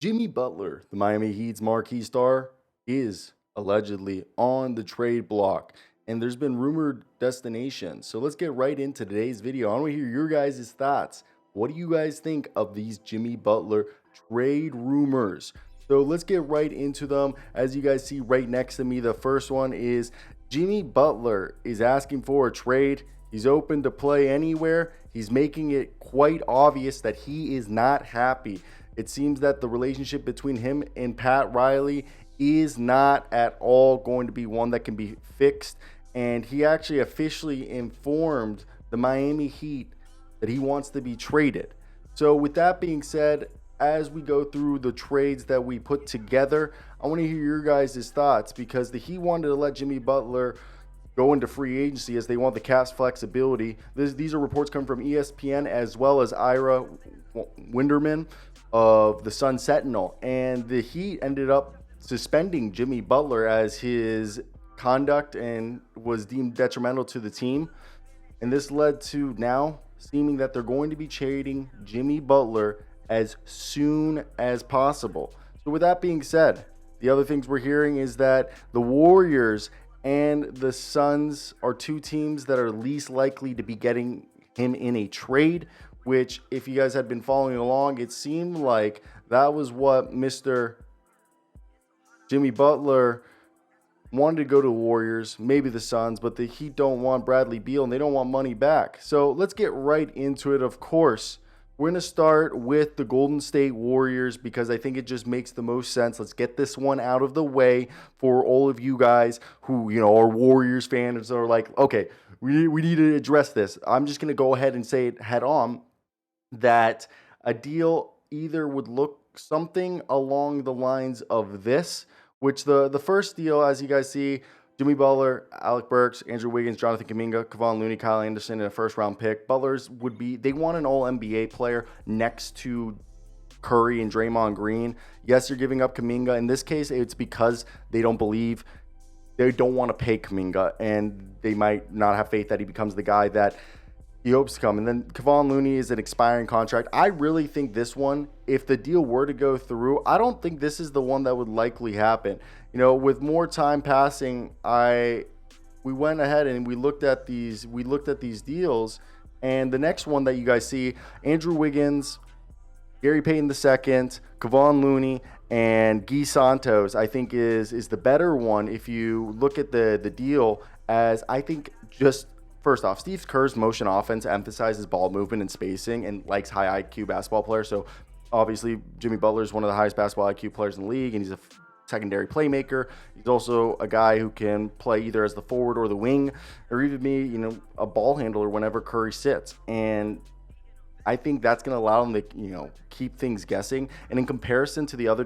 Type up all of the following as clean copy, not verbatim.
Jimmy Butler, the Miami Heat's marquee star, is allegedly on the trade block, and there's been rumored destinations. So let's get right into today's video. I want to hear your guys' thoughts. What do you guys think of these Jimmy Butler trade rumors? So let's get right into them. As you guys see right next to me, the first one is Jimmy Butler is asking for a trade. He's open to play anywhere. He's making it quite obvious that he is not happy. It seems that the relationship between him and Pat Riley is not at all going to be one that can be fixed. And he actually officially informed the Miami Heat that he wants to be traded. So, with that being said, as we go through the trades that we put together, I want to hear your guys' thoughts because the Heat wanted to let Jimmy Butler go into free agency as they want the cap's flexibility. These are reports coming from ESPN as well as Ira Winderman of the Sun Sentinel. And the Heat ended up suspending Jimmy Butler as his conduct and was deemed detrimental to the team. And this led to now seeming that they're going to be trading Jimmy Butler as soon as possible. So with that being said, the other things we're hearing is that the Warriors and the Suns are two teams that are least likely to be getting him in a trade, which if you guys had been following along, it seemed like that was what Mr. Jimmy Butler wanted to go to the Warriors, maybe the Suns, but the Heat don't want Bradley Beal and they don't want money back. So let's get right into it. Of course, we're going to start with the Golden State Warriors because I think it just makes the most sense. Let's get this one out of the way for all of you guys who, are Warriors fans or like, okay, we need to address this. I'm just going to go ahead and say it head on that a deal either would look something along the lines of this, which the first deal, as you guys see, Jimmy Butler, Alec Burks, Andrew Wiggins, Jonathan Kuminga, Kevon Looney, Kyle Anderson, and a first-round pick. Butler's would be, they want an all-NBA player next to Curry and Draymond Green. Yes, you're giving up Kuminga. In this case, it's because they don't want to pay Kuminga, and they might not have faith that he becomes the guy that he hopes to come. And then Kevon Looney is an expiring contract. I really think this one, if the deal were to go through, I don't think this is the one that would likely happen. With more time passing, we went ahead and we looked at these deals. And the next one that you guys see, Andrew Wiggins, Gary Payton II, Kevon Looney, and Guy Santos, I think is the better one if you look at the deal, as I think just first off, Steve Kerr's motion offense emphasizes ball movement and spacing and likes high IQ basketball players. So obviously Jimmy Butler is one of the highest basketball IQ players in the league, and he's a secondary playmaker. He's also a guy who can play either as the forward or the wing, or even be, a ball handler whenever Curry sits. And I think that's going to allow them to, keep things guessing. And in comparison to the other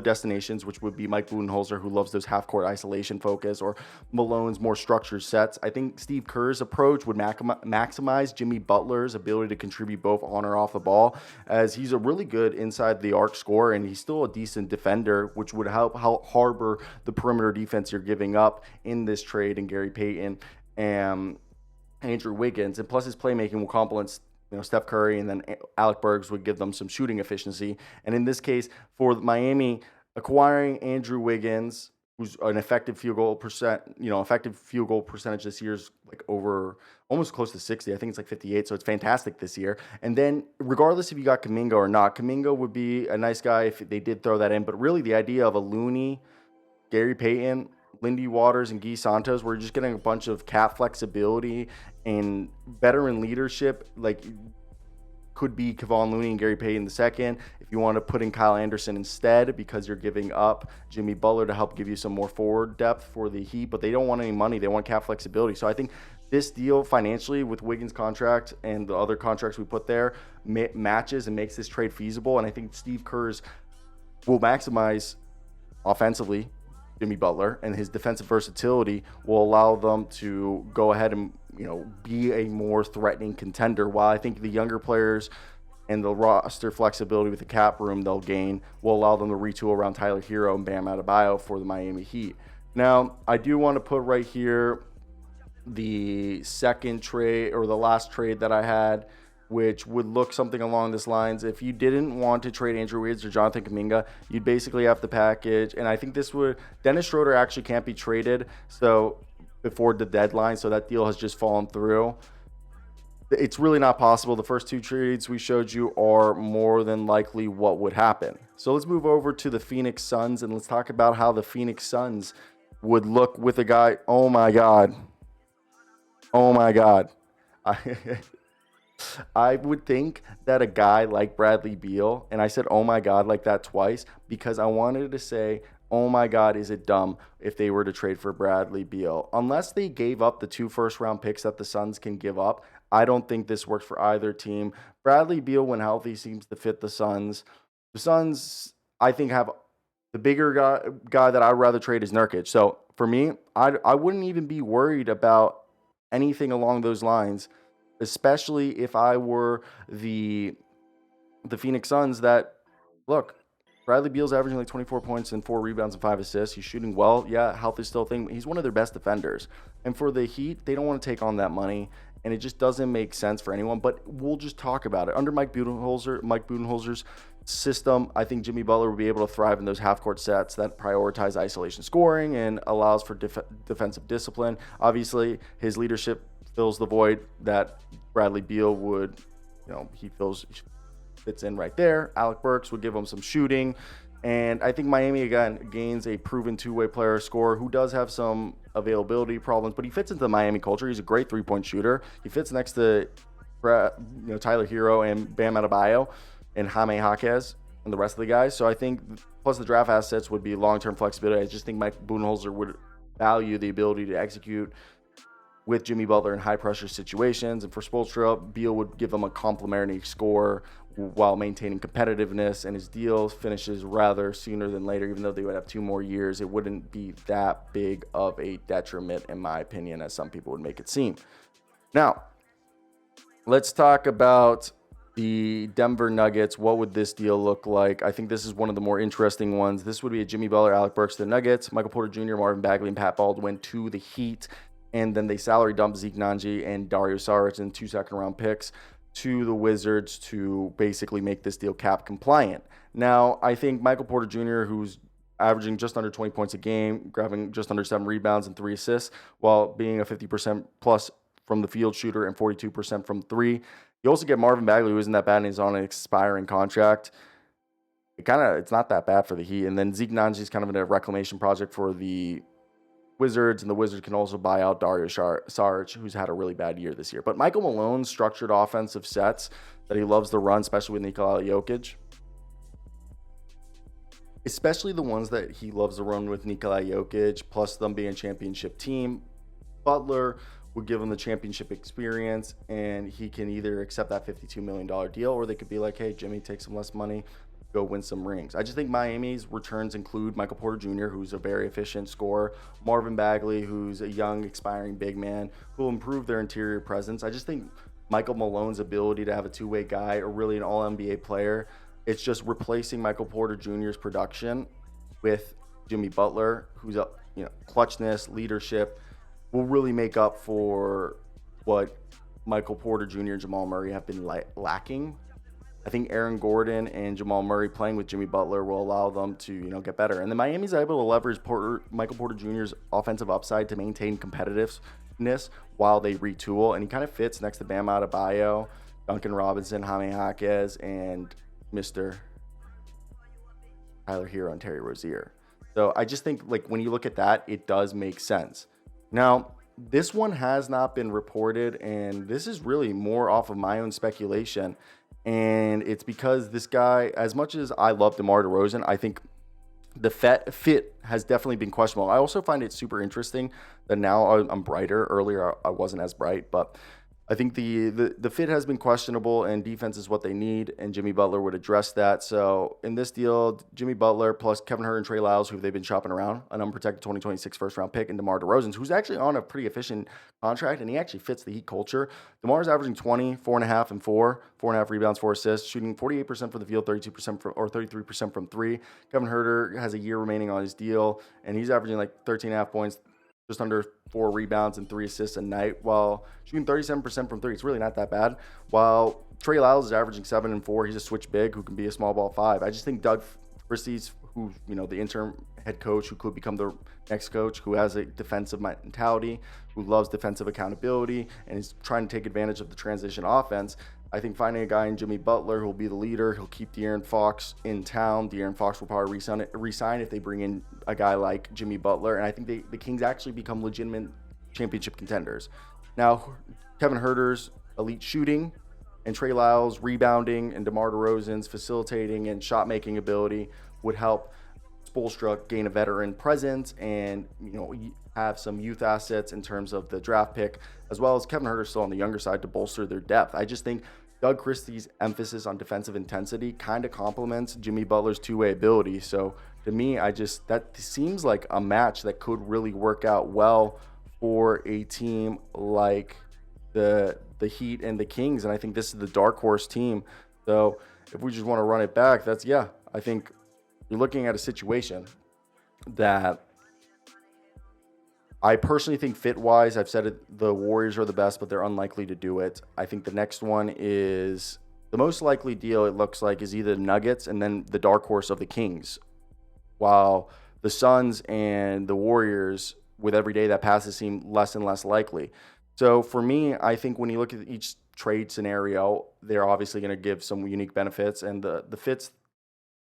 destinations, which would be Mike Budenholzer, who loves those half-court isolation focus, or Malone's more structured sets, I think Steve Kerr's approach would maximize Jimmy Butler's ability to contribute both on or off the ball, as he's a really good inside the arc scorer, and he's still a decent defender, which would help harbor the perimeter defense you're giving up in this trade in Gary Payton and Andrew Wiggins. And plus his playmaking will complement Steph Curry, and then Alec Burks would give them some shooting efficiency. And in this case, for Miami, acquiring Andrew Wiggins, who's an effective field goal percentage this year is like over almost close to 60. I think it's like 58, so it's fantastic this year. And then regardless if you got Kuminga or not, Kuminga would be a nice guy if they did throw that in. But really the idea of a Looney, Gary Payton, Lindy Waters, and Guy Santos, we're just getting a bunch of cap flexibility and veteran leadership, like could be Kevon Looney and Gary Payton II. If you want to put in Kyle Anderson instead, because you're giving up Jimmy Butler to help give you some more forward depth for the Heat, but they don't want any money. They want cap flexibility. So I think this deal financially with Wiggins' contract and the other contracts we put there matches and makes this trade feasible. And I think Steve Kerr's will maximize offensively Jimmy Butler, and his defensive versatility will allow them to go ahead and be a more threatening contender. While I think the younger players and the roster flexibility with the cap room they'll gain will allow them to retool around Tyler Hero and Bam Adebayo for the Miami Heat. Now, I do want to put right here the second trade, or the last trade that I had which would look something along this lines. If you didn't want to trade Andrew Wiggins or Jonathan Kuminga, you'd basically have to package. And I think Dennis Schroeder actually can't be traded so before the deadline, so that deal has just fallen through. It's really not possible. The first two trades we showed you are more than likely what would happen. So let's move over to the Phoenix Suns, and let's talk about how the Phoenix Suns would look with a guy. Oh my God. I, I would think that a guy like Bradley Beal, and I said, oh my God, like that twice, because I wanted to say, oh my God, is it dumb if they were to trade for Bradley Beal? Unless they gave up the 2 first-round picks that the Suns can give up, I don't think this works for either team. Bradley Beal, when healthy, seems to fit the Suns. The Suns, I think, have the bigger guy that I'd rather trade is Nurkic. So for me, I wouldn't even be worried about anything along those lines, especially if I were the Phoenix Suns. That, look, Bradley Beal's averaging like 24 points and 4 rebounds and 5 assists. He's shooting well. Yeah, health is still a thing. He's one of their best defenders. And for the Heat, they don't want to take on that money, and it just doesn't make sense for anyone. But we'll just talk about it. Under Mike Budenholzer's system, I think Jimmy Butler will be able to thrive in those half-court sets that prioritize isolation scoring and allows for defensive discipline. Obviously, his leadership fills the void that Bradley Beal would, he fits in right there. Alec Burks would give him some shooting. And I think Miami, again, gains a proven two-way player scorer who does have some availability problems, but he fits into the Miami culture. He's a great three-point shooter. He fits next to Tyler Hero and Bam Adebayo and Jaime Jaquez and the rest of the guys. So I think, plus the draft assets would be long-term flexibility. I just think Mike Budenholzer would value the ability to execute with Jimmy Butler in high-pressure situations. And for Spoelstra, Beal would give him a complementary score while maintaining competitiveness, and his deal finishes rather sooner than later. Even though they would have 2 more years, it wouldn't be that big of a detriment, in my opinion, as some people would make it seem. Now, let's talk about the Denver Nuggets. What would this deal look like? I think this is one of the more interesting ones. This would be a Jimmy Butler, Alec Burks to the Nuggets, Michael Porter Jr., Marvin Bagley, and Pat Baldwin to the Heat. And then they salary dump Zeke Nnaji and Dario Saric and 2 second-round picks to the Wizards to basically make this deal cap compliant. Now, I think Michael Porter Jr., who's averaging just under 20 points a game, grabbing just under 7 rebounds and 3 assists, while being a 50% plus from the field shooter and 42% from 3. You also get Marvin Bagley, who isn't that bad, and he's on an expiring contract. It's not that bad for the Heat. And then Zeke Nnaji is kind of in a reclamation project for the Wizards, and the Wizards can also buy out Dario Saric, who's had a really bad year this year. But Michael Malone's structured offensive sets that he loves to run, especially with Nikola Jokic, especially the ones that he loves to run with Nikola Jokic, plus them being a championship team, Butler would give him the championship experience, and he can either accept that $52 million deal, or they could be like, hey, Jimmy, take some less money, go win some rings. I just think Miami's returns include Michael Porter Jr., who's a very efficient scorer, Marvin Bagley, who's a young, expiring big man, who will improve their interior presence. I just think Michael Malone's ability to have a two-way guy, or really an all-NBA player, it's just replacing Michael Porter Jr.'s production with Jimmy Butler, who's a clutchness, leadership, will really make up for what Michael Porter Jr. and Jamal Murray have been lacking. I think Aaron Gordon and Jamal Murray playing with Jimmy Butler will allow them to, get better. And then Miami's able to leverage Michael Porter Jr.'s offensive upside to maintain competitiveness while they retool. And he kind of fits next to Bam Adebayo, Duncan Robinson, Jaime Jaquez, and Mr. Tyler Hero and Terry Rozier. So I just think, when you look at that, it does make sense. Now, this one has not been reported, and this is really more off of my own speculation. And it's because this guy, as much as I love DeMar DeRozan, I think the fit has definitely been questionable. I also find it super interesting that now I'm brighter. Earlier, I wasn't as bright, but I think the fit has been questionable, and defense is what they need, and Jimmy Butler would address that. So in this deal, Jimmy Butler plus Kevin Herter and Trey Lyles, who they've been shopping around, an unprotected 2026 first-round pick, and DeMar DeRozan, who's actually on a pretty efficient contract, and he actually fits the Heat culture. DeMar's averaging 20, 4.5, and 4.5 rebounds, 4 assists, shooting 48% from the field, 32% or 33% from 3. Kevin Herter has a year remaining on his deal, and he's averaging 13.5 points, just under 4 rebounds and 3 assists a night, while shooting 37% from 3. It's really not that bad. While Trey Lyles is averaging 7 and 4. He's a switch big who can be a small ball 5. I just think Doug Christie's, who, the interim head coach who could become the next coach, who has a defensive mentality, who loves defensive accountability, and is trying to take advantage of the transition offense. I think finding a guy in Jimmy Butler who will be the leader, he'll keep De'Aaron Fox in town. De'Aaron Fox will probably resign if they bring in a guy like Jimmy Butler, and I think the Kings actually become legitimate championship contenders. Now, Kevin Huerter's elite shooting and Trey Lyles' rebounding and DeMar DeRozan's facilitating and shot-making ability would help Spoelstra gain a veteran presence and, have some youth assets in terms of the draft pick, as well as Kevin Huerter still on the younger side to bolster their depth. I just think Doug Christie's emphasis on defensive intensity kind of complements Jimmy Butler's two-way ability. So to me, that seems like a match that could really work out well for a team like the Heat and the Kings. And I think this is the dark horse team. So if we just want to run it back, I think you're looking at a situation that I personally think fit-wise, I've said it, the Warriors are the best, but they're unlikely to do it. I think the next one is the most likely deal, it looks like, is either the Nuggets and then the dark horse of the Kings. While the Suns and the Warriors, with every day that passes, seem less and less likely. So for me, I think when you look at each trade scenario, they're obviously going to give some unique benefits, and the fits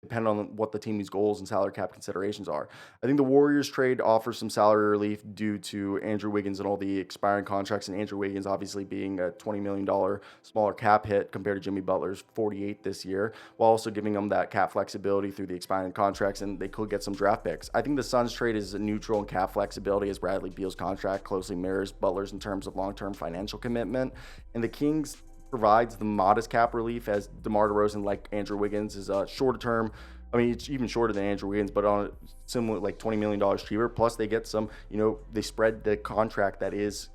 depend on what the team's goals and salary cap considerations are. I think the Warriors trade offers some salary relief due to Andrew Wiggins and all the expiring contracts, and Andrew Wiggins obviously being a $20 million smaller cap hit compared to Jimmy Butler's $48 this year, while also giving them that cap flexibility through the expiring contracts, and they could get some draft picks. I think the Suns trade is neutral in cap flexibility, as Bradley Beal's contract closely mirrors Butler's in terms of long-term financial commitment, and the Kings provides the modest cap relief, as DeMar DeRozan, like Andrew Wiggins, is a shorter term. I mean, it's even shorter than Andrew Wiggins, but on a similar, like $20 million cheaper. Plus, they get some, they spread the contract that is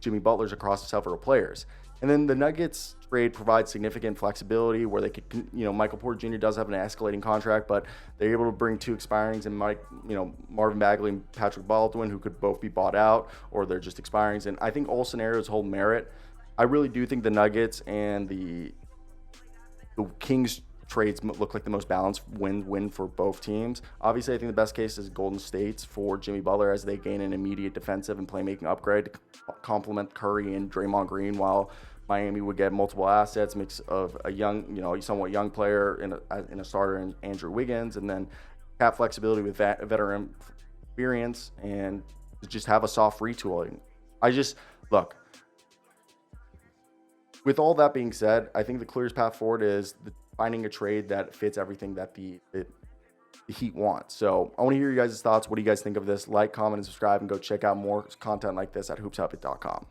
Jimmy Butler's across several players. And then the Nuggets trade provides significant flexibility where they could, Michael Porter Jr. does have an escalating contract, but they're able to bring two expirings and Marvin Bagley and Patrick Baldwin, who could both be bought out, or they're just expirings. And I think all scenarios hold merit. I really do think the Nuggets and the Kings trades look like the most balanced win-win for both teams. Obviously, I think the best case is Golden State's for Jimmy Butler, as they gain an immediate defensive and playmaking upgrade to complement Curry and Draymond Green, while Miami would get multiple assets, mix of a young, somewhat young player in a starter in Andrew Wiggins, and then cap flexibility with veteran experience, and just have a soft retooling. Look. With all that being said, I think the clearest path forward is finding a trade that fits everything that the Heat want. So I want to hear you guys' thoughts. What do you guys think of this? Like, comment, and subscribe, and go check out more content like this at hoopshabit.com.